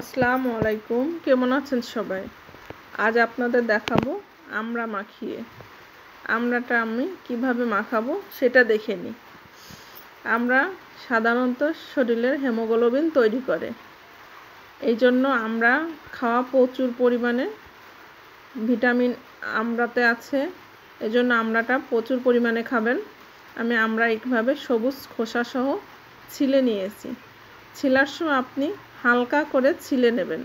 আসসালামু আলাইকুম। কেমন আছেন সবাই? আজ আপনাদের দেখাবো আমড়া মাখিয়ে। আমড়াটা আমি কিভাবে মাখাবো সেটা দেখে নিই। আমড়া সাধারণত শরীরের হিমোগ্লোবিন তৈরি করে, এই জন্য আমড়া খাওয়া প্রচুর পরিমাণে ভিটামিন আমড়াতে আছে, এই জন্য আমড়াটা প্রচুর পরিমাণে খাবেন। আমি আমড়া এইভাবে সবুজ খোসাসহ ছিলে নিয়েছি। ছিলার সময় আপনি হালকা করে ছিলে নেবেন,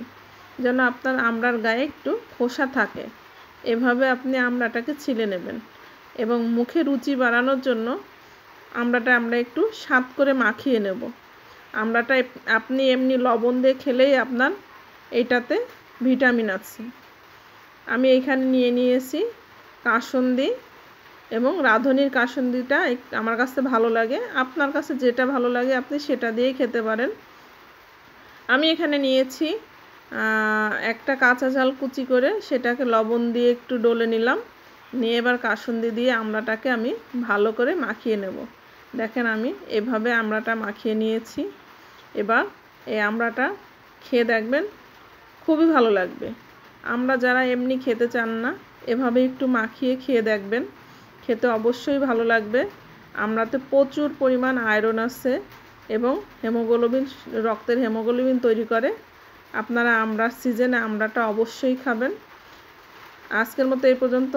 যেন আপনার আমড়ার গায়ে একটু খোসা থাকে। এভাবে আপনি আমড়াটাকে ছিলে নেবেন এবং মুখে রুচি বাড়ানোর জন্য আমড়াটা আমরা একটু স্বাদ করে মাখিয়ে নেব। আমড়াটা আপনি এমনি লবণ দিয়ে খেলেই আপনার এইটাতে ভিটামিন আছে। আমি এখানে নিয়ে নিয়েছি কাসুন্দি এবং রাঁধুনির কাসুন্দিটা আমার কাছে ভালো লাগে। আপনার কাছে যেটা ভালো লাগে আপনি সেটা দিয়েই খেতে পারেন। আমি এখানে নিয়েছি একটা কাঁচা ঝাল কুচি করে, সেটাকে লবণ দিয়ে একটু ডলে নিলাম, নিয়ে এবার কাসুন্দি দিয়ে আমড়াটাকে আমি ভালো করে মাখিয়ে নেব। দেখেন আমি এভাবে আমড়াটা মাখিয়ে নিয়েছি। এবার এই আমড়াটা খেয়ে দেখবেন, খুবই ভালো লাগবে। আমরা যারা এমনি খেতে চান না, এভাবে একটু মাখিয়ে খেয়ে দেখবেন, খেতে অবশ্যই ভালো লাগবে। আমড়াতে প্রচুর পরিমাণ আয়রন আছে এবং হিমোগ্লোবিন, রক্তের হিমোগ্লোবিন তৈরি করে। আপনারা আমড়ার সিজনে আমড়াটা অবশ্যই খাবেন। আজকের মতো এই পর্যন্ত।